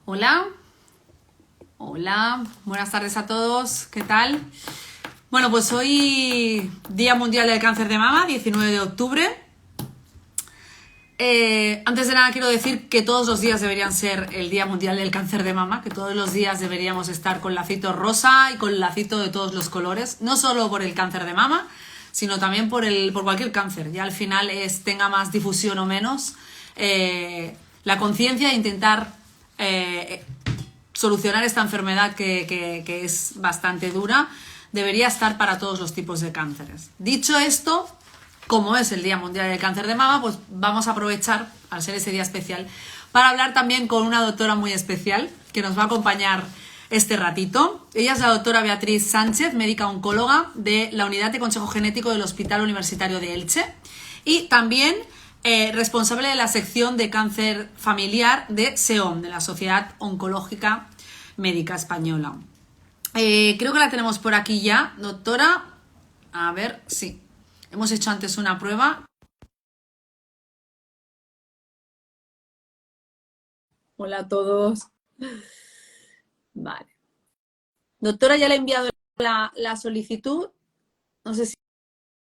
Hola, hola, buenas tardes a todos, ¿qué tal? Bueno, pues hoy Día Mundial del Cáncer de Mama, 19 de octubre. Antes de nada quiero decir que todos los días deberían ser el Día Mundial del Cáncer de Mama, que todos los días deberíamos estar con lacito rosa y con lacito de todos los colores, no solo por el cáncer de mama, sino también por cualquier cáncer. Ya al final tenga más difusión o menos, la conciencia de intentar solucionar esta enfermedad que es bastante dura debería estar para todos los tipos de cánceres. Dicho esto, como es el Día Mundial del Cáncer de Mama, pues vamos a aprovechar, al ser ese día especial, para hablar también con una doctora muy especial que nos va a acompañar este ratito. Ella es la doctora Beatriz Sánchez, médica oncóloga de la Unidad de Consejo Genético del Hospital Universitario de Elche y también responsable de la sección de cáncer familiar de SEOM, de la Sociedad Oncológica Médica Española. Creo que la tenemos por aquí ya, doctora. A ver, sí. Hemos hecho antes una prueba. Hola a todos. Vale. Doctora, ya le he enviado la solicitud. No sé si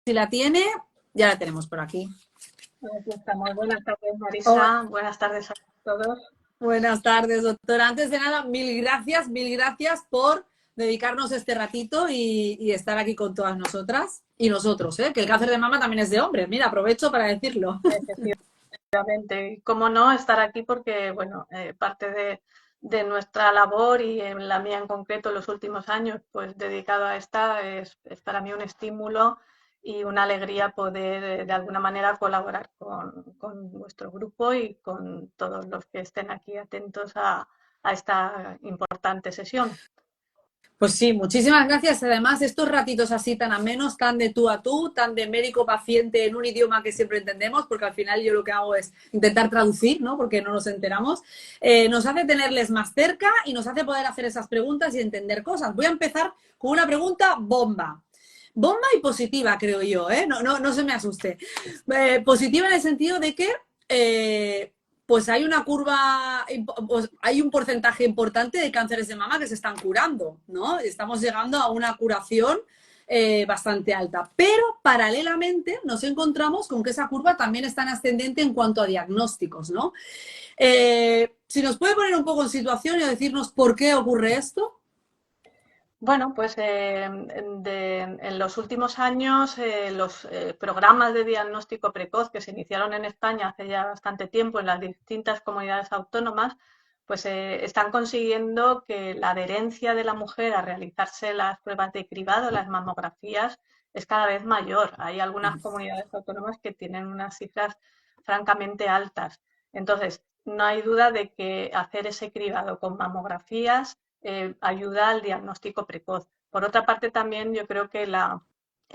la tiene. Ya la tenemos por aquí. Aquí estamos. Buenas tardes, Oh, Marisa. Buenas tardes a todos. buenas tardes, doctora. Antes de nada, mil gracias por dedicarnos este ratito y estar aquí con todas nosotras y nosotros, ¿eh? Que el cáncer de mama también es de hombres. Mira, aprovecho para decirlo. Efectivamente. Y cómo no estar aquí porque, bueno, parte de nuestra labor y en la mía en concreto en los últimos años, pues dedicado a esta, es para mí un estímulo y una alegría poder de alguna manera colaborar con nuestro grupo y con todos los que estén aquí atentos a esta importante sesión. Pues sí, muchísimas gracias. Además, estos ratitos así tan amenos, tan de tú a tú, tan de médico-paciente en un idioma que siempre entendemos, porque al final yo lo que hago es intentar traducir, ¿no? Porque no nos enteramos, nos hace tenerles más cerca y nos hace poder hacer esas preguntas y entender cosas. Voy a empezar con una pregunta bomba. Bomba y positiva, creo yo, ¿eh? No se me asuste. Positiva en el sentido de que pues hay una curva, pues hay un porcentaje importante de cánceres de mama que se están curando, ¿no? Estamos llegando a una curación bastante alta. Pero paralelamente nos encontramos con que esa curva también está en ascendente en cuanto a diagnósticos, ¿no? Si nos puede poner un poco en situación y decirnos por qué ocurre esto. Bueno, pues en los últimos años los programas de diagnóstico precoz que se iniciaron en España hace ya bastante tiempo en las distintas comunidades autónomas, pues están consiguiendo que la adherencia de la mujer a realizarse las pruebas de cribado, las mamografías, es cada vez mayor. Hay algunas comunidades autónomas que tienen unas cifras francamente altas. Entonces, no hay duda de que hacer ese cribado con mamografías ayuda al diagnóstico precoz. Por otra parte, también yo creo que el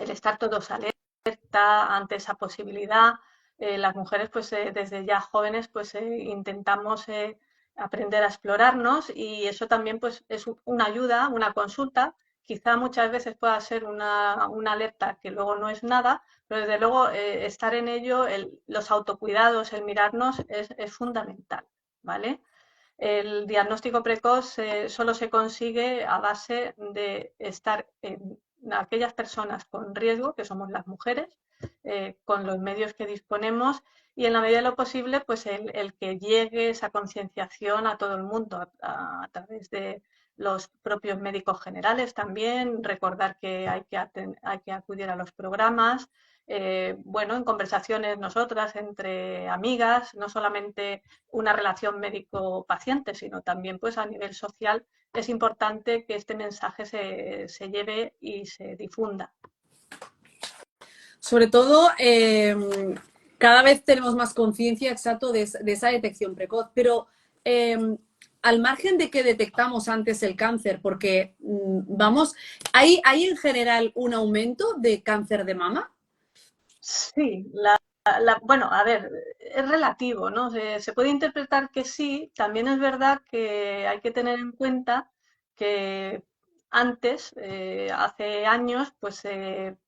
estar todos alerta ante esa posibilidad, las mujeres pues desde ya jóvenes pues intentamos aprender a explorarnos y eso también pues es una ayuda, una consulta. Quizá muchas veces pueda ser una alerta que luego no es nada, pero desde luego estar en ello, los autocuidados, el mirarnos es fundamental, ¿vale? El diagnóstico precoz solo se consigue a base de estar en aquellas personas con riesgo, que somos las mujeres, con los medios que disponemos y en la medida de lo posible, pues el que llegue esa concienciación a todo el mundo a través de los propios médicos generales también, recordar que hay que acudir a los programas, bueno, en conversaciones nosotras entre amigas, no solamente una relación médico-paciente, sino también pues a nivel social es importante que este mensaje se lleve y se difunda. Sobre todo, cada vez tenemos más conciencia exacto de esa detección precoz, pero al margen de que detectamos antes el cáncer, porque vamos, ¿hay en general un aumento de cáncer de mama? Sí, bueno, a ver, es relativo, ¿no? Se puede interpretar que sí, también es verdad que hay que tener en cuenta que antes, hace años, pues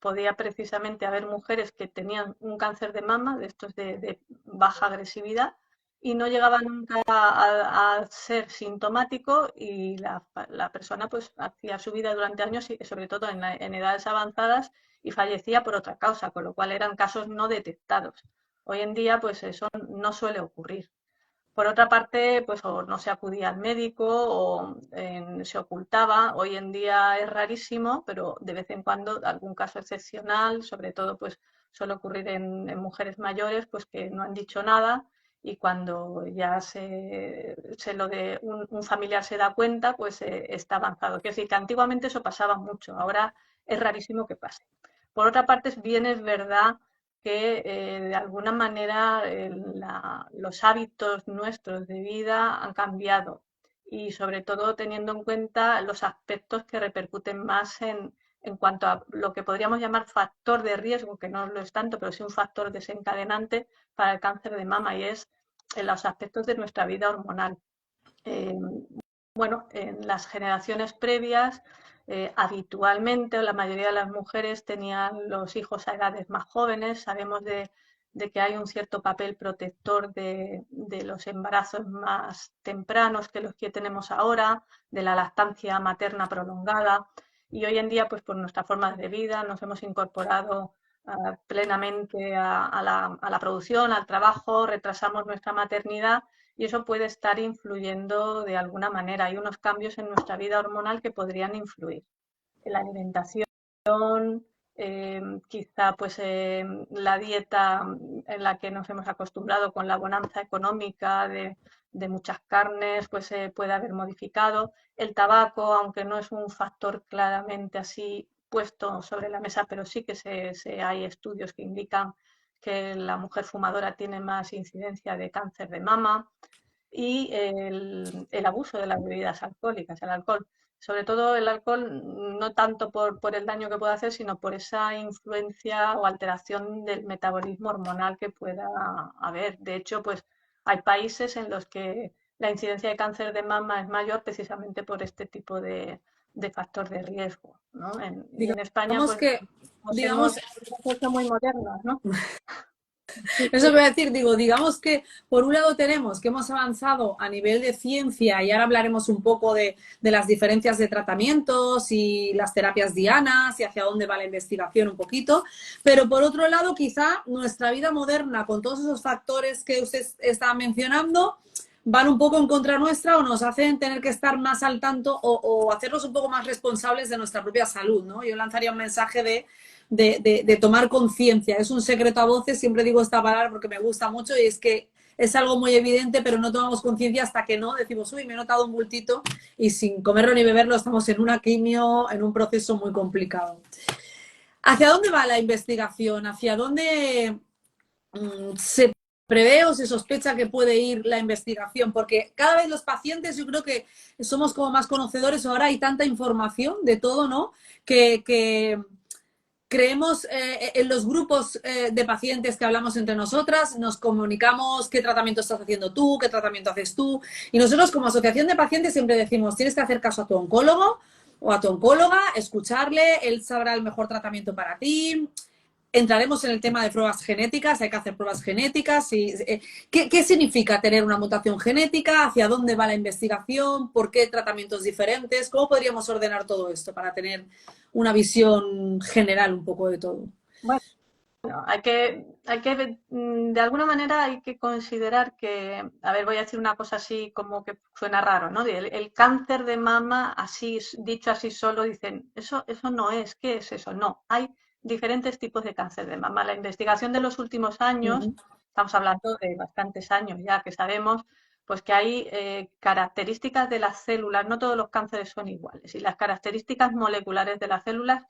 podía precisamente haber mujeres que tenían un cáncer de mama, de estos de baja agresividad, y no llegaba nunca a ser sintomático y la persona pues hacía su vida durante años, y sobre todo en edades avanzadas, y fallecía por otra causa, con lo cual eran casos no detectados. Hoy en día pues eso no suele ocurrir. Por otra parte, pues o no se acudía al médico o se ocultaba. Hoy en día es rarísimo, pero de vez en cuando algún caso excepcional, sobre todo pues suele ocurrir en mujeres mayores, pues que no han dicho nada, y cuando ya se lo de un familiar se da cuenta, pues está avanzado. Quiero decir que antiguamente eso pasaba mucho, ahora es rarísimo que pase. Por otra parte, bien es verdad que de alguna manera los hábitos nuestros de vida han cambiado, y sobre todo teniendo en cuenta los aspectos que repercuten más en cuanto a lo que podríamos llamar factor de riesgo, que no lo es tanto, pero sí un factor desencadenante para el cáncer de mama, y es en los aspectos de nuestra vida hormonal. Eh, bueno, en las generaciones previas, habitualmente la mayoría de las mujeres tenían los hijos a edades más jóvenes. Sabemos de que hay un cierto papel protector de los embarazos más tempranos que los que tenemos ahora, de la lactancia materna prolongada. Y hoy en día, pues por nuestra forma de vida, nos hemos incorporado plenamente a la producción, al trabajo, retrasamos nuestra maternidad, y eso puede estar influyendo de alguna manera. Hay unos cambios en nuestra vida hormonal que podrían influir en la alimentación, quizá pues la dieta en la que nos hemos acostumbrado con la bonanza económica de muchas carnes, pues se puede haber modificado. El tabaco, aunque no es un factor claramente así puesto sobre la mesa, pero sí que hay estudios que indican que la mujer fumadora tiene más incidencia de cáncer de mama, y el abuso de las bebidas alcohólicas, el alcohol. Sobre todo el alcohol, no tanto por el daño que puede hacer, sino por esa influencia o alteración del metabolismo hormonal que pueda haber. De hecho, pues hay países en los que la incidencia de cáncer de mama es mayor precisamente por este tipo de factor de riesgo, ¿no? Y en España, Digamos pues que, nos digamos, hemos hecho muy modernos, ¿no? Sí, eso sí. voy a decir, digo, digamos que por un lado tenemos que hemos avanzado a nivel de ciencia y ahora hablaremos un poco de las diferencias de tratamientos y las terapias dianas y hacia dónde va la investigación un poquito, pero por otro lado quizá nuestra vida moderna con todos esos factores que usted estaba mencionando van un poco en contra nuestra o nos hacen tener que estar más al tanto o hacernos un poco más responsables de nuestra propia salud, ¿no? Yo lanzaría un mensaje de tomar conciencia. Es un secreto a voces, siempre digo esta palabra porque me gusta mucho y es que es algo muy evidente, pero no tomamos conciencia hasta que no decimos, uy, me he notado un bultito y sin comerlo ni beberlo estamos en una quimio, en un proceso muy complicado. ¿Hacia dónde va la investigación? ¿Hacia dónde se prevé o se sospecha que puede ir la investigación? Porque cada vez los pacientes, yo creo que somos como más conocedores, ahora hay tanta información de todo, ¿no? Que creemos en los grupos de pacientes que hablamos entre nosotras, nos comunicamos qué tratamiento estás haciendo tú, qué tratamiento haces tú. Y nosotros como asociación de pacientes siempre decimos, tienes que hacer caso a tu oncólogo o a tu oncóloga, escucharle, él sabrá el mejor tratamiento para ti. Entraremos en el tema de pruebas genéticas, hay que hacer pruebas genéticas. ¿Qué significa tener una mutación genética? ¿Hacia dónde va la investigación? ¿Por qué tratamientos diferentes? ¿Cómo podríamos ordenar todo esto para tener una visión general un poco de todo? Bueno, de alguna manera hay que considerar que, a ver, voy a decir una cosa así como que suena raro, ¿no? El cáncer de mama, así, dicho así solo, dicen, eso no es, ¿qué es eso? No, hay diferentes tipos de cáncer de mama. La investigación de los últimos Uh años, -huh. estamos hablando de bastantes años ya que sabemos, pues que hay características de las células, no todos los cánceres son iguales, y las características moleculares de las células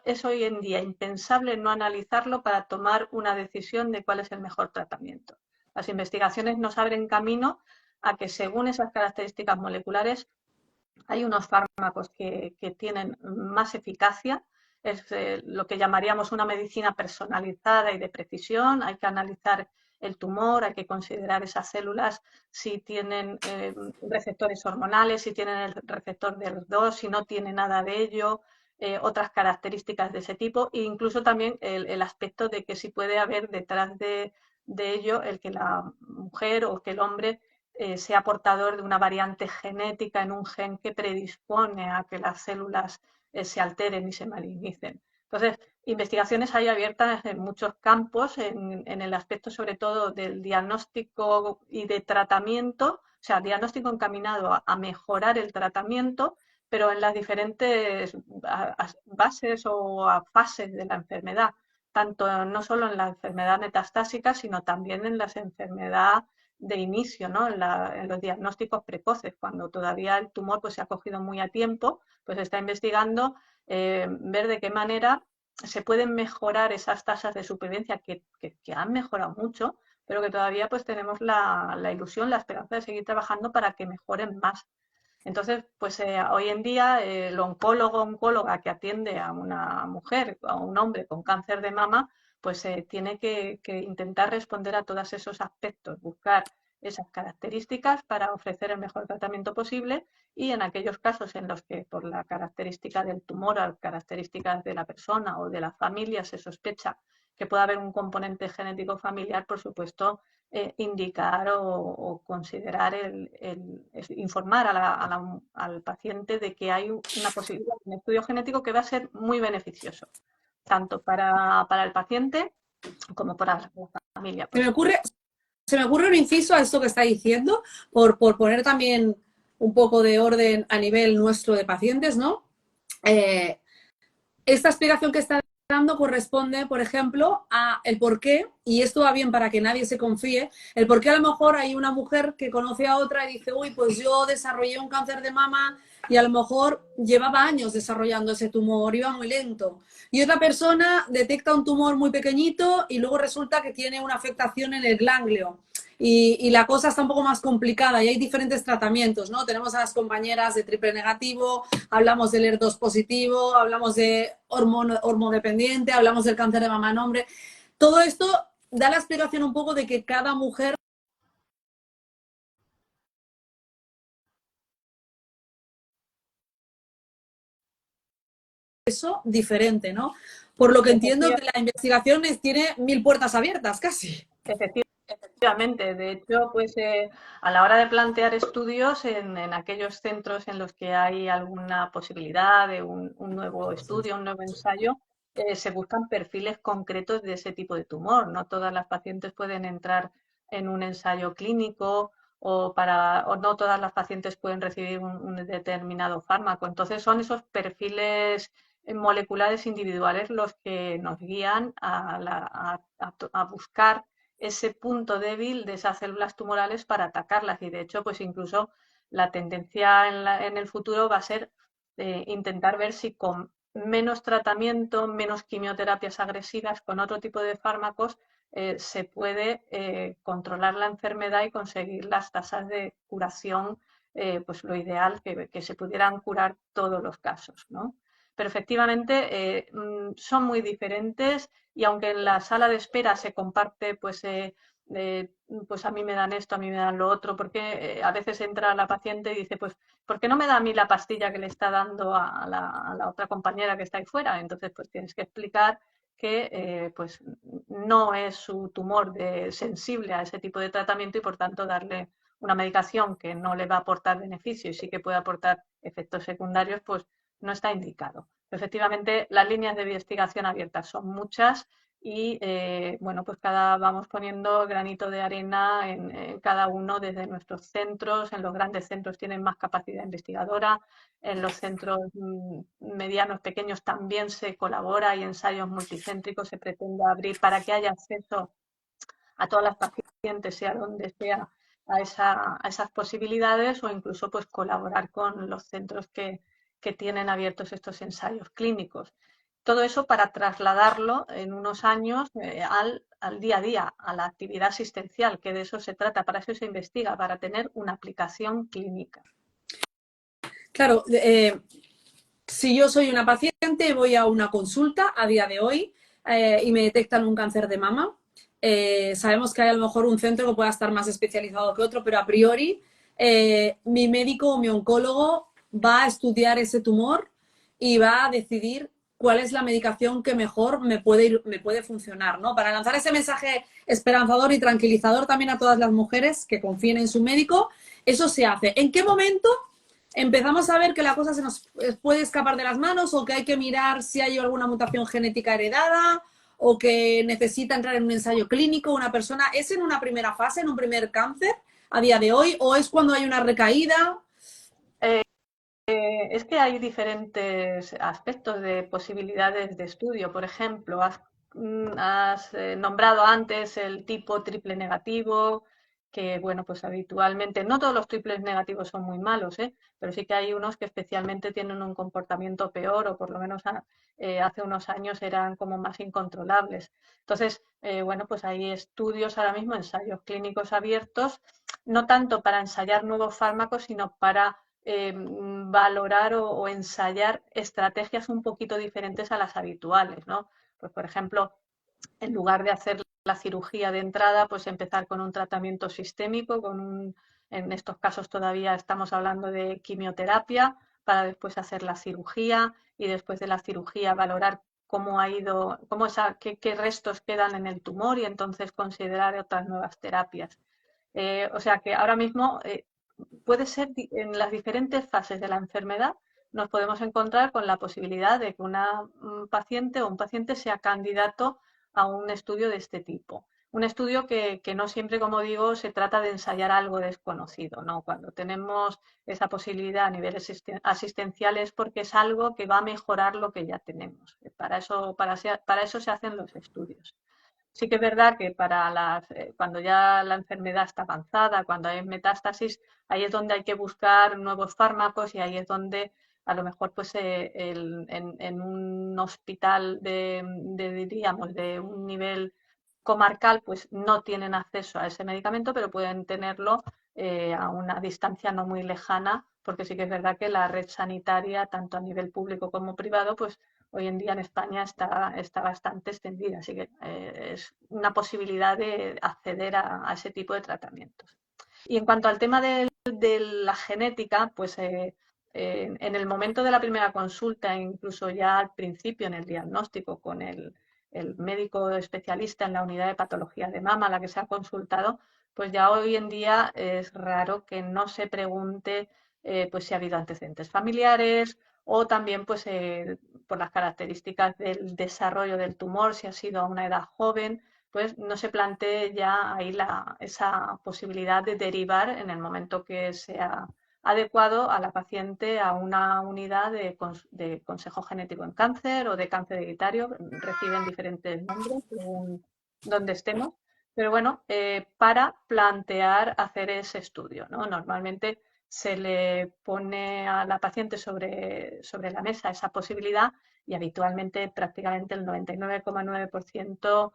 es hoy en día impensable no analizarlo para tomar una decisión de cuál es el mejor tratamiento. Las investigaciones nos abren camino a que, según esas características moleculares, hay unos fármacos que tienen más eficacia. Es lo que llamaríamos una medicina personalizada y de precisión. Hay que analizar el tumor, hay que considerar esas células si tienen receptores hormonales, si tienen el receptor DER2, si no tiene nada de ello, otras características de ese tipo, e incluso también el aspecto de que si puede haber detrás de ello el que la mujer o que el hombre sea portador de una variante genética en un gen que predispone a que las células se alteren y se malignicen. Entonces, investigaciones hay abiertas en muchos campos, en el aspecto sobre todo del diagnóstico y de tratamiento, o sea, diagnóstico encaminado a mejorar el tratamiento, pero en las diferentes bases o fases de la enfermedad, tanto no solo en la enfermedad metastásica, sino también en las enfermedades de inicio, ¿no? En los diagnósticos precoces, cuando todavía el tumor pues, se ha cogido muy a tiempo, pues se está investigando ver de qué manera se pueden mejorar esas tasas de supervivencia que han mejorado mucho, pero que todavía pues tenemos la ilusión, la esperanza de seguir trabajando para que mejoren más. Entonces, pues hoy en día el oncólogo o oncóloga que atiende a una mujer o a un hombre con cáncer de mama, pues tiene que intentar responder a todos esos aspectos, buscar esas características para ofrecer el mejor tratamiento posible y en aquellos casos en los que por la característica del tumor o características de la persona o de la familia se sospecha que pueda haber un componente genético familiar, por supuesto, indicar o considerar informar al paciente de que hay una posibilidad de un estudio genético que va a ser muy beneficioso, tanto para el paciente como para la familia. Se me ocurre, se me ocurre un inciso a esto que está diciendo, por poner también un poco de orden a nivel nuestro de pacientes, ¿no? Esta explicación que está dando corresponde, por ejemplo, a el por qué, y esto va bien para que nadie se confíe, el por qué a lo mejor hay una mujer que conoce a otra y dice, uy, pues yo desarrollé un cáncer de mama y a lo mejor llevaba años desarrollando ese tumor, iba muy lento. Y otra persona detecta un tumor muy pequeñito y luego resulta que tiene una afectación en el ganglio. Y la cosa está un poco más complicada y hay diferentes tratamientos, ¿no? Tenemos a las compañeras de triple negativo, hablamos del ER2 positivo, hablamos de hormodependiente, hablamos del cáncer de mama en hombre. Todo esto da la explicación un poco de que cada mujer eso diferente, ¿no? Por lo que entiendo que la investigación tiene 1000 puertas abiertas, casi. Efectivamente, de hecho, pues a la hora de plantear estudios en aquellos centros en los que hay alguna posibilidad de un nuevo estudio, un nuevo ensayo, se buscan perfiles concretos de ese tipo de tumor. No todas las pacientes pueden entrar en un ensayo clínico o no todas las pacientes pueden recibir un determinado fármaco. Entonces son esos perfiles moleculares individuales los que nos guían a buscar ese punto débil de esas células tumorales para atacarlas. Y de hecho, pues incluso la tendencia en el futuro va a ser intentar ver si con menos tratamiento, menos quimioterapias agresivas, con otro tipo de fármacos, se puede controlar la enfermedad y conseguir las tasas de curación, pues lo ideal, que se pudieran curar todos los casos, ¿no? Pero efectivamente son muy diferentes y aunque en la sala de espera se comparte, pues, pues a mí me dan esto, a mí me dan lo otro, porque a veces entra la paciente y dice, pues, ¿por qué no me da a mí la pastilla que le está dando a la otra compañera que está ahí fuera? Entonces, pues tienes que explicar que pues no es su tumor sensible a ese tipo de tratamiento y por tanto darle una medicación que no le va a aportar beneficio y sí que puede aportar efectos secundarios, pues no está indicado. Efectivamente, las líneas de investigación abiertas son muchas y bueno, pues vamos poniendo granito de arena en cada uno desde nuestros centros. En los grandes centros tienen más capacidad investigadora, en los centros medianos, pequeños también se colabora y ensayos multicéntricos se pretende abrir para que haya acceso a todas las pacientes, sea donde sea, a esas posibilidades o incluso pues colaborar con los centros que tienen abiertos estos ensayos clínicos. Todo eso para trasladarlo en unos años al día a día, a la actividad asistencial, que de eso se trata, para eso se investiga, para tener una aplicación clínica. Claro, si yo soy una paciente, voy a una consulta a día de hoy y me detectan un cáncer de mama. Sabemos que hay a lo mejor un centro que pueda estar más especializado que otro, pero a priori mi médico o mi oncólogo va a estudiar ese tumor y va a decidir cuál es la medicación que mejor me puede funcionar, ¿no? Para lanzar ese mensaje esperanzador y tranquilizador también a todas las mujeres que confíen en su médico, eso se hace. ¿En qué momento empezamos a ver que la cosa se nos puede escapar de las manos o que hay que mirar si hay alguna mutación genética heredada o que necesita entrar en un ensayo clínico una persona? ¿Es en una primera fase, en un primer cáncer a día de hoy o es cuando hay una recaída? Es que hay diferentes aspectos de posibilidades de estudio. Por ejemplo, has nombrado antes el tipo triple negativo, que bueno, pues habitualmente no todos los triples negativos son muy malos, ¿eh? Pero sí que hay unos que especialmente tienen un comportamiento peor o por lo menos hace unos años eran como más incontrolables. Entonces, bueno, pues hay estudios ahora mismo, ensayos clínicos abiertos, no tanto para ensayar nuevos fármacos, sino para valorar o ensayar estrategias un poquito diferentes a las habituales, ¿no? Pues, por ejemplo, en lugar de hacer la cirugía de entrada, pues empezar con un tratamiento sistémico, en estos casos todavía estamos hablando de quimioterapia, para después hacer la cirugía y después de la cirugía valorar cómo ha ido, qué restos quedan en el tumor y entonces considerar otras nuevas terapias. O sea que ahora mismo puede ser en las diferentes fases de la enfermedad nos podemos encontrar con la posibilidad de que una paciente o un paciente sea candidato a un estudio de este tipo. Un estudio que no siempre, como digo, se trata de ensayar algo desconocido, ¿no? Cuando tenemos esa posibilidad a nivel asistencial es porque es algo que va a mejorar lo que ya tenemos. Para eso se hacen los estudios. Sí que es verdad que cuando ya la enfermedad está avanzada, cuando hay metástasis, ahí es donde hay que buscar nuevos fármacos y ahí es donde a lo mejor pues en un hospital diríamos, de un nivel comarcal, pues no tienen acceso a ese medicamento, pero pueden tenerlo a una distancia no muy lejana, porque sí que es verdad que la red sanitaria, tanto a nivel público como privado, pues hoy en día en España está bastante extendida, así que es una posibilidad de acceder a ese tipo de tratamientos. Y en cuanto al tema de la genética, pues en el momento de la primera consulta, incluso ya al principio en el diagnóstico con el médico especialista en la unidad de patología de mama a la que se ha consultado, pues ya hoy en día es raro que no se pregunte pues si ha habido antecedentes familiares o también pues por las características del desarrollo del tumor, si ha sido a una edad joven, pues no se plantee ya ahí esa posibilidad de derivar en el momento que sea adecuado a la paciente a una unidad de consejo genético en cáncer o de cáncer hereditario. Reciben diferentes nombres según donde estemos. Pero bueno, para plantear hacer ese estudio, ¿no? Normalmente se le pone a la paciente sobre la mesa esa posibilidad y habitualmente prácticamente el 99,9%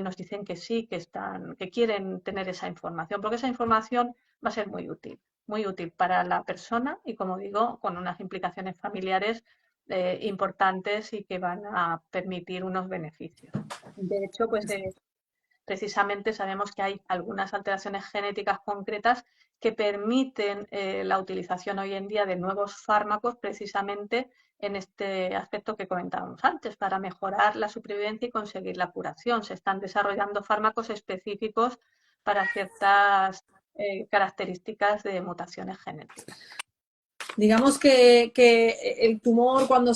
nos dicen que sí, que quieren tener esa información, porque esa información va a ser muy útil para la persona y, como digo, con unas implicaciones familiares importantes y que van a permitir unos beneficios. De hecho, pues precisamente sabemos que hay algunas alteraciones genéticas concretas que permiten la utilización hoy en día de nuevos fármacos precisamente en este aspecto que comentábamos antes, para mejorar la supervivencia y conseguir la curación. Se están desarrollando fármacos específicos para ciertas características de mutaciones genéticas. Digamos que el tumor, cuando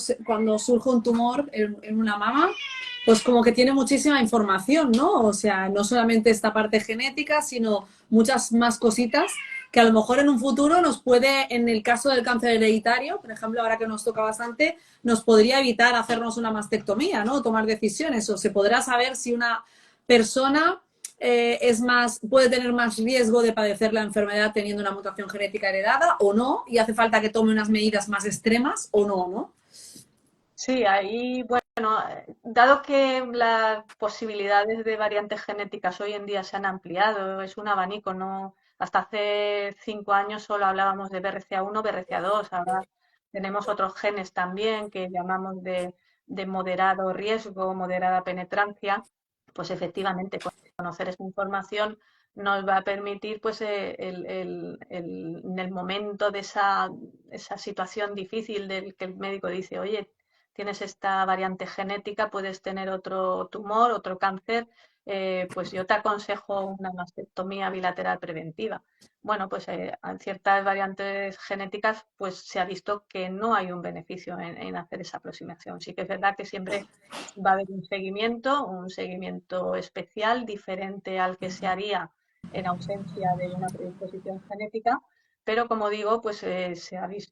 surge un tumor en una mama, pues como que tiene muchísima información, ¿no? O sea, no solamente esta parte genética, sino muchas más cositas que a lo mejor en un futuro nos puede, en el caso del cáncer hereditario, por ejemplo, ahora que nos toca bastante, nos podría evitar hacernos una mastectomía, ¿no? Tomar decisiones, o se podrá saber si una persona puede tener más riesgo de padecer la enfermedad teniendo una mutación genética heredada o no, y hace falta que tome unas medidas más extremas o no, ¿no? Sí, ahí, bueno, dado que las posibilidades de variantes genéticas hoy en día se han ampliado, es un abanico, ¿no? Hasta hace 5 años solo hablábamos de BRCA1, BRCA2, ahora tenemos otros genes también que llamamos de moderado riesgo, moderada penetrancia, pues efectivamente conocer esa información nos va a permitir, pues, en el momento de esa situación difícil del que el médico dice, oye, tienes esta variante genética, puedes tener otro tumor, otro cáncer, pues yo te aconsejo una mastectomía bilateral preventiva. Bueno, pues en ciertas variantes genéticas pues se ha visto que no hay un beneficio en hacer esa aproximación. Sí que es verdad que siempre va a haber un seguimiento especial, diferente al que se haría en ausencia de una predisposición genética, pero como digo, pues se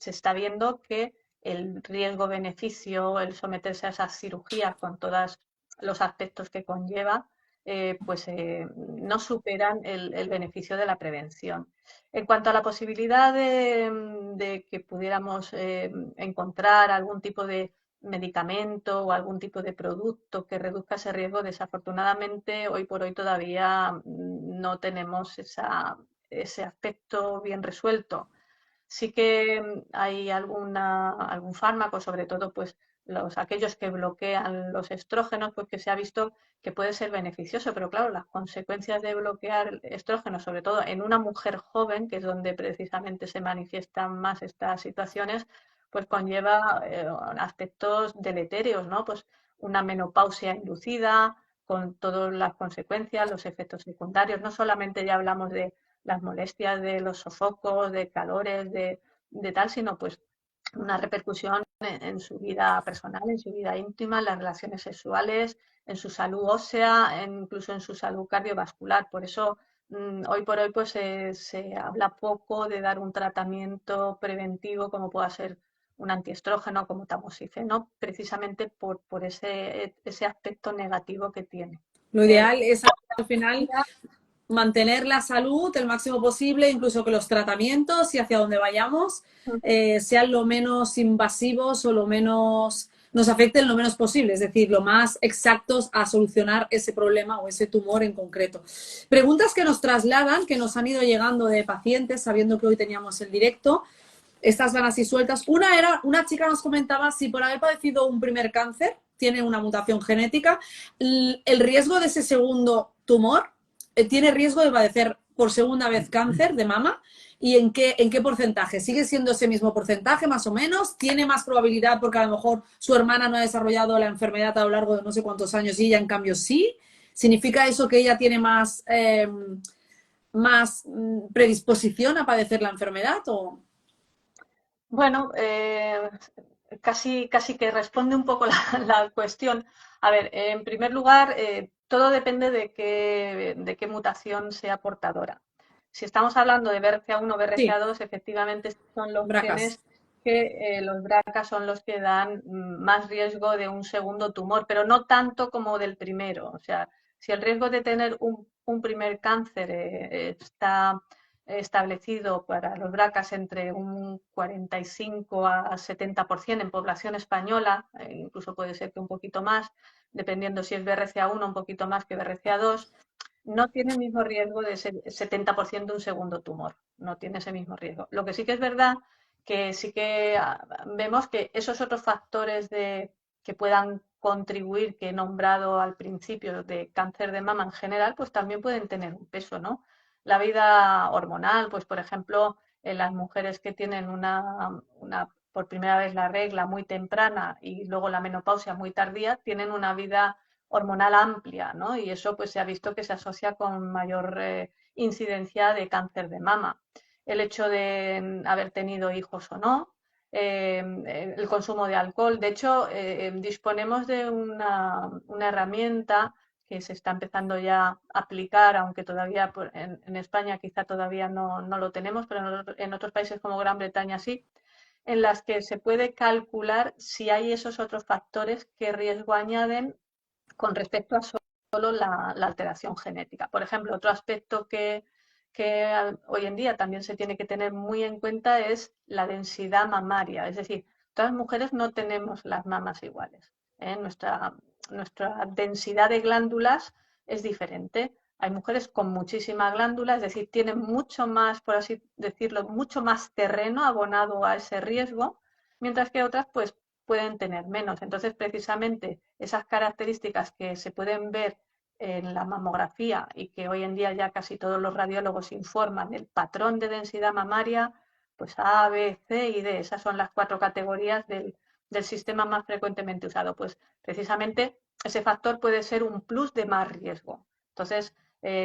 está viendo que el riesgo-beneficio, el someterse a esas cirugías con todos los aspectos que conlleva, no superan el beneficio de la prevención. En cuanto a la posibilidad de que pudiéramos encontrar algún tipo de medicamento o algún tipo de producto que reduzca ese riesgo, desafortunadamente hoy por hoy todavía no tenemos ese aspecto bien resuelto. Sí que hay algún fármaco, sobre todo pues aquellos que bloquean los estrógenos, pues que se ha visto que puede ser beneficioso, pero claro, las consecuencias de bloquear estrógenos, sobre todo en una mujer joven, que es donde precisamente se manifiestan más estas situaciones, pues conlleva aspectos deletéreos, ¿no? Pues una menopausia inducida, con todas las consecuencias, los efectos secundarios. No solamente ya hablamos de las molestias de los sofocos, de calores, de tal, sino pues una repercusión en su vida personal, en su vida íntima, en las relaciones sexuales, en su salud ósea, incluso en su salud cardiovascular. Por eso, hoy por hoy, pues se habla poco de dar un tratamiento preventivo como pueda ser un antiestrógeno como tamoxifeno, precisamente por ese aspecto negativo que tiene. Lo ideal es al final mantener la salud el máximo posible, incluso que los tratamientos y hacia donde vayamos sean lo menos invasivos o lo menos nos afecten lo menos posible, es decir, lo más exactos a solucionar ese problema o ese tumor en concreto. Preguntas que nos trasladan, que nos han ido llegando de pacientes, sabiendo que hoy teníamos el directo. Estas van así sueltas. Una chica nos comentaba si por haber padecido un primer cáncer, tiene una mutación genética, el riesgo de ese segundo tumor tiene riesgo de padecer por segunda vez cáncer de mama y en qué porcentaje. ¿Sigue siendo ese mismo porcentaje más o menos? ¿Tiene más probabilidad porque a lo mejor su hermana no ha desarrollado la enfermedad a lo largo de no sé cuántos años y ella en cambio sí? ¿Significa eso que ella tiene más predisposición a padecer la enfermedad o...? Bueno, casi que responde un poco la cuestión. A ver, en primer lugar, todo depende de qué mutación sea portadora. Si estamos hablando de BRCA1 o Sí, BRCA2, efectivamente son los bracas. genes que los BRCA son los que dan más riesgo de un segundo tumor, pero no tanto como del primero. O sea, si el riesgo de tener un primer cáncer está establecido para los BRCAs entre un 45 a 70% en población española, incluso puede ser que un poquito más, dependiendo si es BRCA1 un poquito más que BRCA2, no tiene el mismo riesgo de ese 70% de un segundo tumor, no tiene ese mismo riesgo. Lo que sí que es verdad que sí que vemos que esos otros factores que puedan contribuir, que he nombrado al principio, de cáncer de mama en general, pues también pueden tener un peso, ¿no? La vida hormonal, pues por ejemplo, en las mujeres que tienen por primera vez la regla muy temprana y luego la menopausia muy tardía, tienen una vida hormonal amplia, ¿no? Y eso pues se ha visto que se asocia con mayor incidencia de cáncer de mama. El hecho de haber tenido hijos o no, el consumo de alcohol. De hecho, disponemos de una herramienta que se está empezando ya a aplicar, aunque todavía en España quizá todavía no lo tenemos, pero en otros países como Gran Bretaña sí, en las que se puede calcular si hay esos otros factores que riesgo añaden con respecto a solo la alteración genética. Por ejemplo, otro aspecto que hoy en día también se tiene que tener muy en cuenta es la densidad mamaria. Es decir, todas las mujeres no tenemos las mamas iguales. Nuestra densidad de glándulas es diferente. Hay mujeres con muchísima glándula, es decir, tienen mucho más, por así decirlo, mucho más terreno abonado a ese riesgo, mientras que otras pues pueden tener menos. Entonces, precisamente esas características que se pueden ver en la mamografía y que hoy en día ya casi todos los radiólogos informan del patrón de densidad mamaria, pues A, B, C y D. Esas son las 4 categorías del sistema más frecuentemente usado. Pues precisamente ese factor puede ser un plus de más riesgo. Entonces,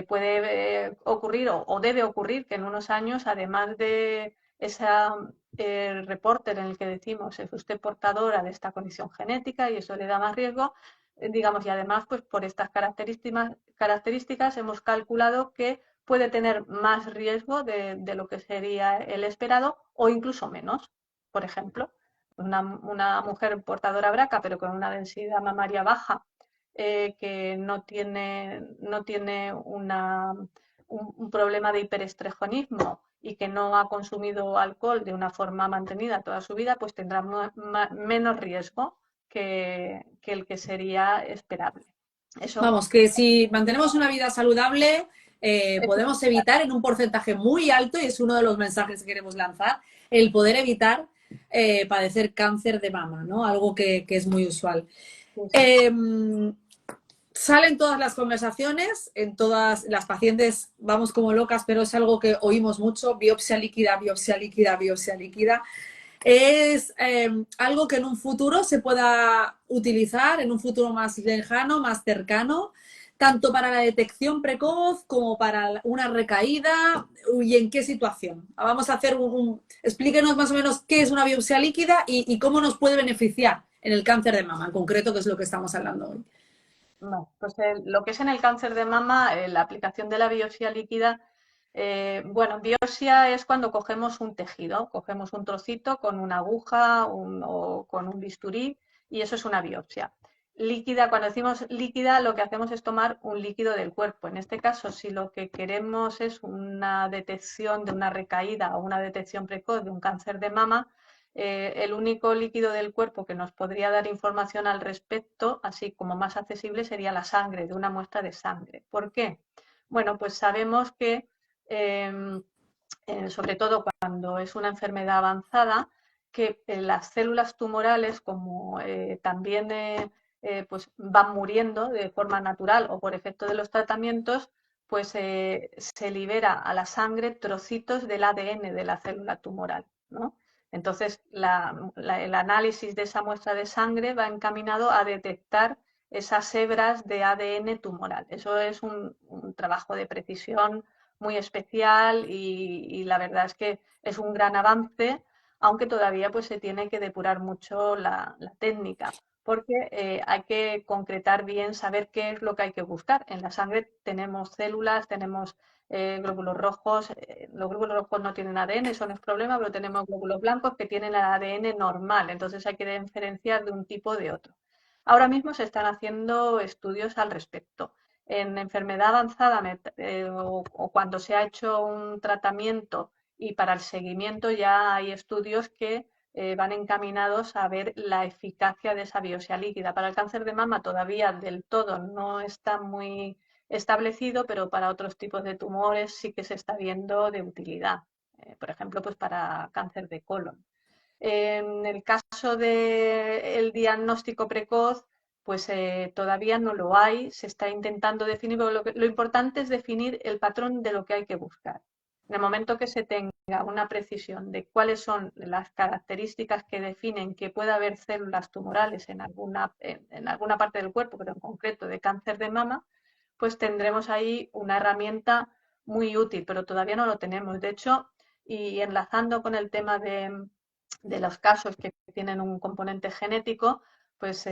puede ocurrir o debe ocurrir que en unos años, además de esa reporte en el que decimos es usted portadora de esta condición genética y eso le da más riesgo, digamos, y además, pues por estas características hemos calculado que puede tener más riesgo de lo que sería el esperado o incluso menos. Por ejemplo, una mujer portadora BRCA pero con una densidad mamaria baja, que no tiene un problema de hiperestrejonismo y que no ha consumido alcohol de una forma mantenida toda su vida, pues tendrá menos riesgo que el que sería esperable. Eso Vamos, que si mantenemos una vida saludable, podemos evitar en un porcentaje muy alto, y es uno de los mensajes que queremos lanzar, el poder evitar padecer cáncer de mama, ¿no? Algo que es muy usual. Eh, Salen todas las conversaciones, en todas las pacientes vamos como locas, pero es algo que oímos mucho, biopsia líquida, biopsia líquida, biopsia líquida. Es algo que en un futuro se pueda utilizar, en un futuro más lejano, más cercano, tanto para la detección precoz como para una recaída y en qué situación. Vamos a hacer explíquenos más o menos qué es una biopsia líquida y cómo nos puede beneficiar en el cáncer de mama, en concreto, que es lo que estamos hablando hoy. No, pues lo que es en el cáncer de mama, la aplicación de la biopsia líquida, bueno, biopsia es cuando cogemos un tejido, cogemos un trocito con una aguja o con un bisturí y eso es una biopsia. Líquida, cuando decimos líquida, lo que hacemos es tomar un líquido del cuerpo. En este caso, si lo que queremos es una detección de una recaída o una detección precoz de un cáncer de mama, el único líquido del cuerpo que nos podría dar información al respecto, así como más accesible, sería la sangre, de una muestra de sangre. ¿Por qué? Bueno, pues sabemos que, sobre todo cuando es una enfermedad avanzada, que las células tumorales, como también pues van muriendo de forma natural o por efecto de los tratamientos, pues se libera a la sangre trocitos del ADN de la célula tumoral, ¿no? Entonces, el análisis de esa muestra de sangre va encaminado a detectar esas hebras de ADN tumoral. Eso es un trabajo de precisión muy especial y la verdad es que es un gran avance, aunque todavía pues, se tiene que depurar mucho la técnica, porque hay que concretar bien, saber qué es lo que hay que buscar. En la sangre tenemos células, tenemos glóbulos rojos. Los glóbulos rojos no tienen ADN, eso no es problema, pero tenemos glóbulos blancos que tienen el ADN normal, entonces hay que diferenciar de un tipo de otro. Ahora mismo se están haciendo estudios al respecto. En enfermedad avanzada o cuando se ha hecho un tratamiento y para el seguimiento ya hay estudios que van encaminados a ver la eficacia de esa biopsia líquida. Para el cáncer de mama todavía del todo no está muy establecido, pero para otros tipos de tumores sí que se está viendo de utilidad. Por ejemplo, pues para cáncer de colon. En el caso del diagnóstico precoz, pues todavía no lo hay, se está intentando definir, pero lo importante es definir el patrón de lo que hay que buscar. En el momento que se tenga una precisión de cuáles son las características que definen que puede haber células tumorales en alguna parte del cuerpo, pero en concreto de cáncer de mama, pues tendremos ahí una herramienta muy útil, pero todavía no lo tenemos. De hecho, y enlazando con el tema de los casos que tienen un componente genético, pues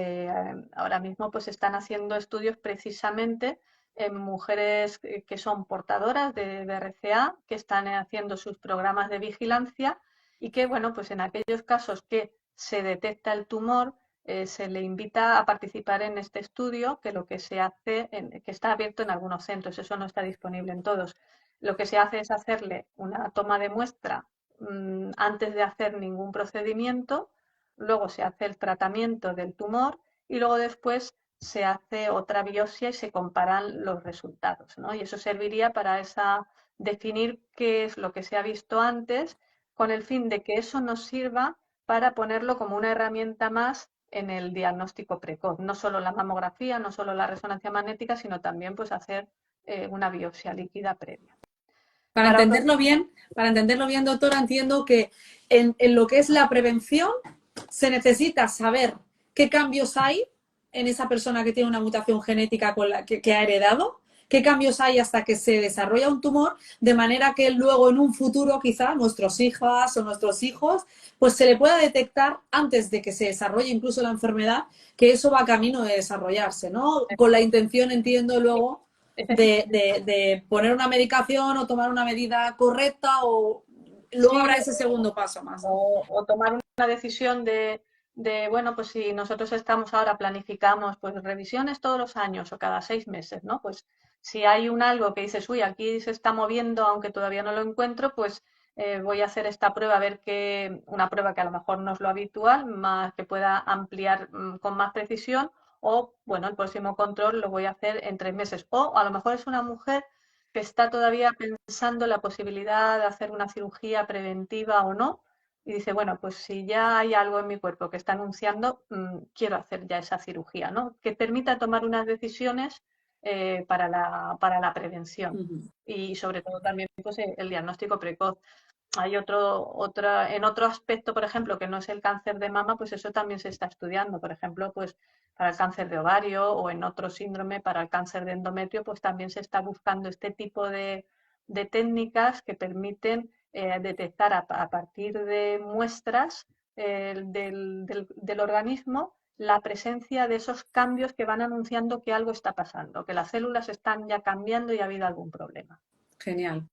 ahora mismo pues están haciendo estudios precisamente en mujeres que son portadoras de BRCA, que están haciendo sus programas de vigilancia y que, bueno, pues en aquellos casos que se detecta el tumor, se le invita a participar en este estudio, que lo que se hace, que está abierto en algunos centros, eso no está disponible en todos. Lo que se hace es hacerle una toma de muestra antes de hacer ningún procedimiento, luego se hace el tratamiento del tumor y luego después se hace otra biopsia y se comparan los resultados, ¿no? Y eso serviría para definir qué es lo que se ha visto antes, con el fin de que eso nos sirva para ponerlo como una herramienta más en el diagnóstico precoz. No solo la mamografía, no solo la resonancia magnética, sino también pues hacer una biopsia líquida previa. Para entenderlo bien, doctora, entiendo que en lo que es la prevención, se necesita saber qué cambios hay en esa persona que tiene una mutación genética con la que ha heredado, qué cambios hay hasta que se desarrolla un tumor, de manera que luego en un futuro quizá nuestras hijas o nuestros hijos, pues se le pueda detectar antes de que se desarrolle incluso la enfermedad, que eso va camino de desarrollarse, ¿no? Con la intención, entiendo, luego de poner una medicación o tomar una medida correcta o luego habrá ese segundo paso más, ¿no? O tomar una decisión bueno, pues si nosotros estamos ahora, planificamos pues revisiones todos los años o cada 6 meses, ¿no? Pues si hay algo que dices, uy, aquí se está moviendo, aunque todavía no lo encuentro, pues voy a hacer esta prueba, a ver una prueba que a lo mejor no es lo habitual, más que pueda ampliar con más precisión, o bueno, el próximo control lo voy a hacer en 3 meses. O a lo mejor es una mujer que está todavía pensando en la posibilidad de hacer una cirugía preventiva o no, y dice, bueno, pues si ya hay algo en mi cuerpo que está anunciando, quiero hacer ya esa cirugía, ¿no? Que permita tomar unas decisiones para la prevención. Y sobre todo también pues, el diagnóstico precoz. Hay en otro aspecto, por ejemplo, que no es el cáncer de mama, pues eso también se está estudiando. Por ejemplo, pues para el cáncer de ovario o en otro síndrome para el cáncer de endometrio, pues también se está buscando este tipo de técnicas que permiten detectar a partir de muestras del organismo la presencia de esos cambios que van anunciando que algo está pasando, que las células están ya cambiando y ha habido algún problema. Genial.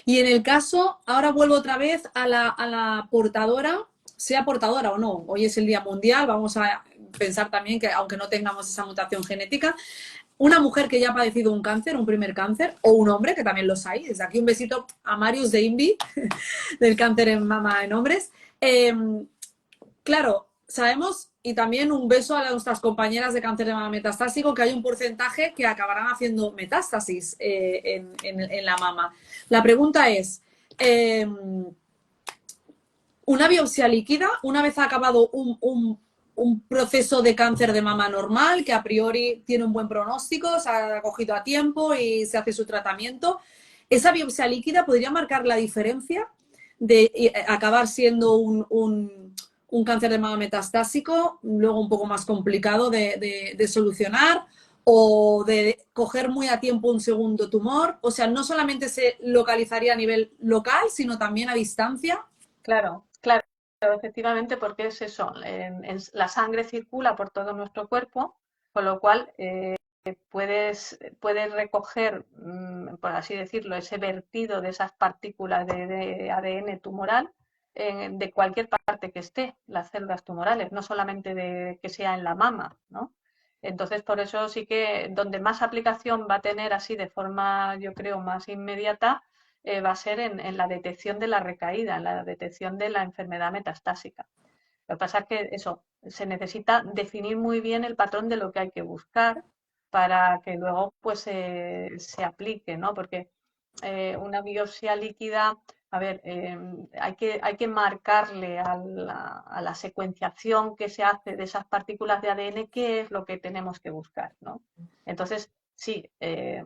Y en el caso, ahora vuelvo otra vez a la portadora, sea portadora o no, hoy es el Día Mundial, vamos a pensar también que aunque no tengamos esa mutación genética, una mujer que ya ha padecido un cáncer, un primer cáncer, o un hombre, que también los hay, desde aquí un besito a Marius de INVI, del cáncer en mama en hombres. Claro, sabemos, y también un beso a nuestras compañeras de cáncer de mama metastásico, que hay un porcentaje que acabarán haciendo metástasis en la mama. La pregunta es, una biopsia líquida, una vez ha acabado un proceso de cáncer de mama normal, que a priori tiene un buen pronóstico, se ha cogido a tiempo y se hace su tratamiento, ¿esa biopsia líquida podría marcar la diferencia de acabar siendo un cáncer de mama metastásico, luego un poco más complicado de solucionar, o de coger muy a tiempo un segundo tumor? O sea, no solamente se localizaría a nivel local, sino también a distancia. Claro, claro, efectivamente, porque es eso, la sangre circula por todo nuestro cuerpo, con lo cual puedes recoger, por así decirlo, ese vertido de esas partículas de ADN tumoral de cualquier parte que esté, las células tumorales, no solamente de que sea en la mama, ¿no? Entonces, por eso sí que donde más aplicación va a tener así de forma, yo creo, más inmediata, va a ser en la detección de la recaída, en la detección de la enfermedad metastásica. Lo que pasa es que eso, se necesita definir muy bien el patrón de lo que hay que buscar para que luego pues se aplique, ¿no? Porque una biopsia líquida, a ver, hay que marcarle a la secuenciación que se hace de esas partículas de ADN qué es lo que tenemos que buscar, ¿no? Entonces, sí,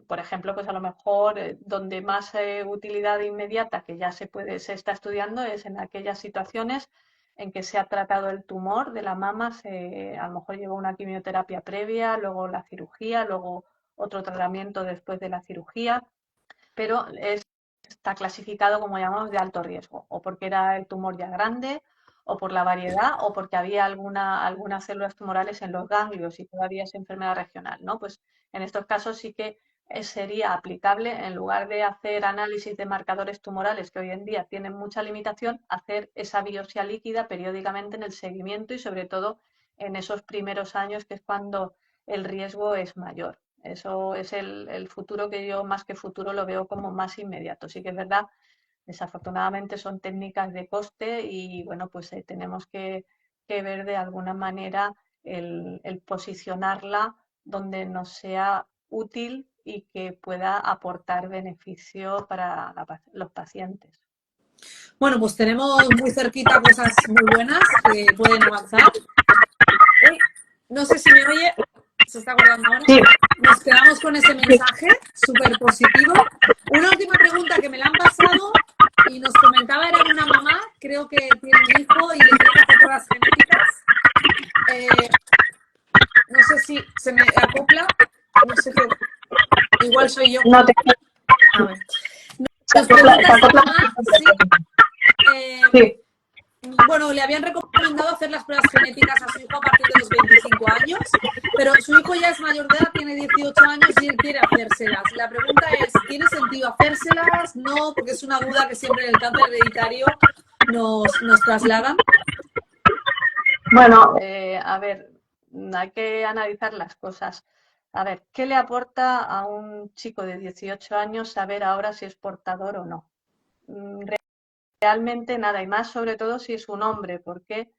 por ejemplo, pues a lo mejor donde más utilidad inmediata que ya se está estudiando es en aquellas situaciones en que se ha tratado el tumor de la mama, a lo mejor lleva una quimioterapia previa, luego la cirugía, luego otro tratamiento después de la cirugía, pero está clasificado como llamamos de alto riesgo, o porque era el tumor ya grande, o por la variedad, o porque había algunas células tumorales en los ganglios y todavía es enfermedad regional, ¿no? Pues en estos casos sí que sería aplicable, en lugar de hacer análisis de marcadores tumorales que hoy en día tienen mucha limitación, hacer esa biopsia líquida periódicamente en el seguimiento y sobre todo en esos primeros años, que es cuando el riesgo es mayor. Eso es el futuro que yo, más que futuro, lo veo como más inmediato. Sí que es verdad, desafortunadamente son técnicas de coste y bueno, pues tenemos que ver de alguna manera el posicionarla donde nos sea útil y que pueda aportar beneficio para los pacientes. Bueno, pues tenemos muy cerquita cosas muy buenas que pueden avanzar. No sé si me oye, se está acordando ahora. Sí. Nos quedamos con ese mensaje súper positivo. Una última pregunta que me la han pasado y nos comentaba, era una mamá, creo que tiene un hijo y le tiene que hacer pruebas genéticas. No sé si se me acopla, no sé qué, igual soy yo. No te... A ver. Nos pregunta esta mamá, sí, Sí. bueno, le habían recomendado hacer las pruebas genéticas a su hijo a partir de los 25 años, pero su hijo ya es mayor de edad, tiene 18 años y él quiere hacérselas. La pregunta es, ¿tiene sentido hacérselas? No, porque es una duda que siempre en el cáncer hereditario nos trasladan. Bueno, a ver, hay que analizar las cosas. A ver, ¿qué le aporta a un chico de 18 años saber ahora si es portador o no? Realmente nada, y más sobre todo si es un hombre, porque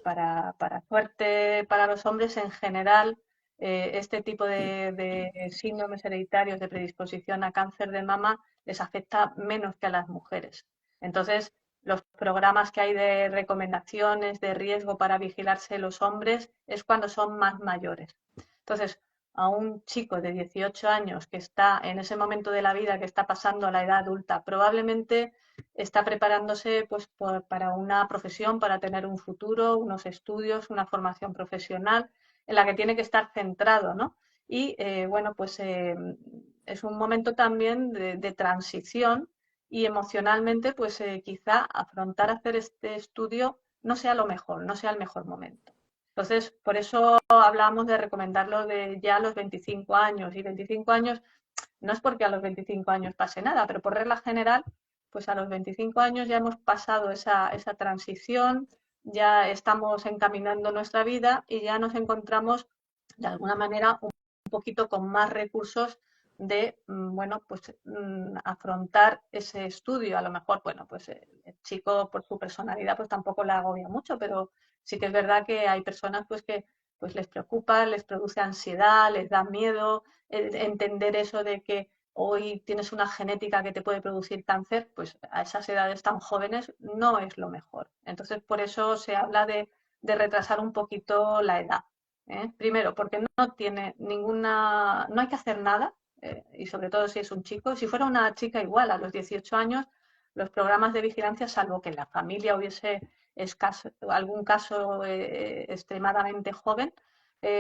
para suerte para los hombres en general, este tipo de síndromes hereditarios de predisposición a cáncer de mama les afecta menos que a las mujeres. Entonces, los programas que hay de recomendaciones de riesgo para vigilarse los hombres es cuando son más mayores. Entonces, a un chico de 18 años que está en ese momento de la vida, que está pasando a la edad adulta, probablemente está preparándose pues, para una profesión, para tener un futuro, unos estudios, una formación profesional en la que tiene que estar centrado, ¿no? Y bueno, pues es un momento también de transición y emocionalmente, pues quizá afrontar hacer este estudio no sea lo mejor, no sea el mejor momento. Entonces, por eso hablamos de recomendarlo de ya a los 25 años. Y 25 años no es porque a los 25 años pase nada, pero por regla general, pues a los 25 años ya hemos pasado esa transición, ya estamos encaminando nuestra vida y ya nos encontramos de alguna manera un poquito con más recursos de, bueno, pues afrontar ese estudio. A lo mejor, bueno, pues el chico por su personalidad pues tampoco le agobia mucho, pero sí que es verdad que hay personas pues que pues les preocupa, les produce ansiedad, les da miedo, entender eso de que hoy tienes una genética que te puede producir cáncer, pues a esas edades tan jóvenes no es lo mejor. Entonces, por eso se habla de retrasar un poquito la edad. Primero, porque no tiene ninguna, no hay que hacer nada, y sobre todo si es un chico. Si fuera una chica igual, a los 18 años, los programas de vigilancia, salvo que en la familia hubiese algún caso extremadamente joven,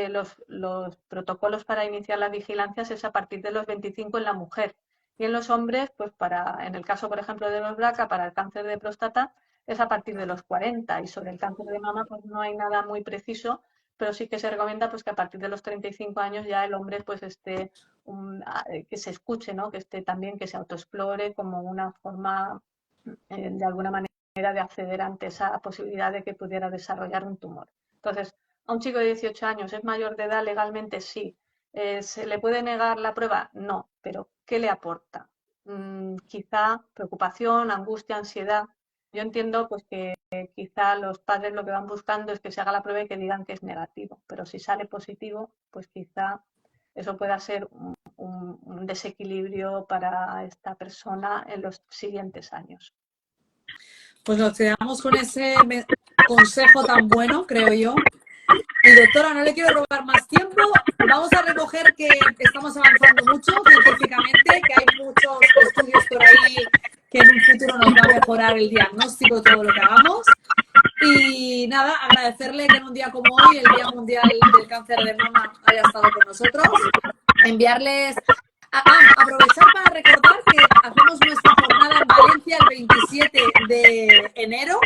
los protocolos para iniciar las vigilancias es a partir de los 25 en la mujer. Y en los hombres, pues en el caso, por ejemplo, de los BRCA, para el cáncer de próstata, es a partir de los 40. Y sobre el cáncer de mama, pues no hay nada muy preciso, pero sí que se recomienda pues que a partir de los 35 años ya el hombre pues esté, que se escuche, ¿no? Que esté también, que se autoexplore como una forma, de alguna manera, de acceder ante esa posibilidad de que pudiera desarrollar un tumor. Entonces, a un chico de 18 años es mayor de edad legalmente, sí. ¿Se le puede negar la prueba? No, pero ¿qué le aporta? Quizá preocupación, angustia, ansiedad. Yo entiendo pues que quizá los padres lo que van buscando es que se haga la prueba y que digan que es negativo, pero si sale positivo, pues quizá eso pueda ser un desequilibrio para esta persona en los siguientes años. Pues nos quedamos con ese consejo tan bueno, creo yo. Y doctora, no le quiero robar más tiempo. Vamos a recoger que estamos avanzando mucho científicamente, que hay muchos estudios por ahí que en un futuro nos va a mejorar el diagnóstico de todo lo que hagamos. Y nada, agradecerle que en un día como hoy, el Día Mundial del Cáncer de Mama, haya estado con nosotros. Enviarles... aprovechar para recordar que hacemos nuestra jornada en Valencia el 27 de enero.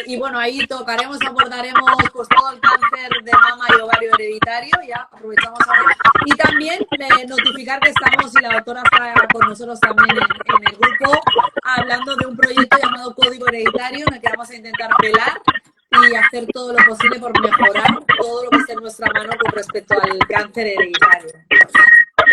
Y bueno, ahí tocaremos, abordaremos pues todo el cáncer de mama y ovario hereditario, ya aprovechamos ahora. Y también notificar que estamos, y la doctora está con nosotros también en el grupo, hablando de un proyecto llamado Código Hereditario, en el que vamos a intentar velar y hacer todo lo posible por mejorar todo lo que esté en nuestra mano con respecto al cáncer hereditario.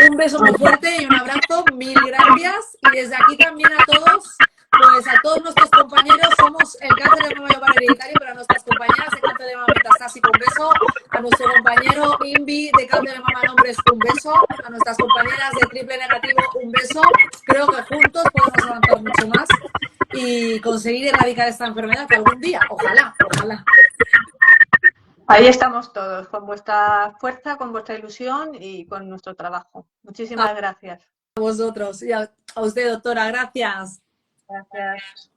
Un beso muy fuerte y un abrazo, mil gracias. Y desde aquí también a todos, pues a todos nuestros compañeros, somos el cáncer de mama y ovario hereditario, pero a nuestras compañeras de cáncer de mama metastásico, un beso. A nuestro compañero INVI de cáncer de mama en hombres, un beso. A nuestras compañeras de triple negativo, un beso. Creo que juntos podemos avanzar mucho más y conseguir erradicar esta enfermedad que algún día, ojalá, ojalá. Ahí estamos todos, con vuestra fuerza, con vuestra ilusión y con nuestro trabajo. Muchísimas gracias. A vosotros y a usted, doctora, gracias. Gracias.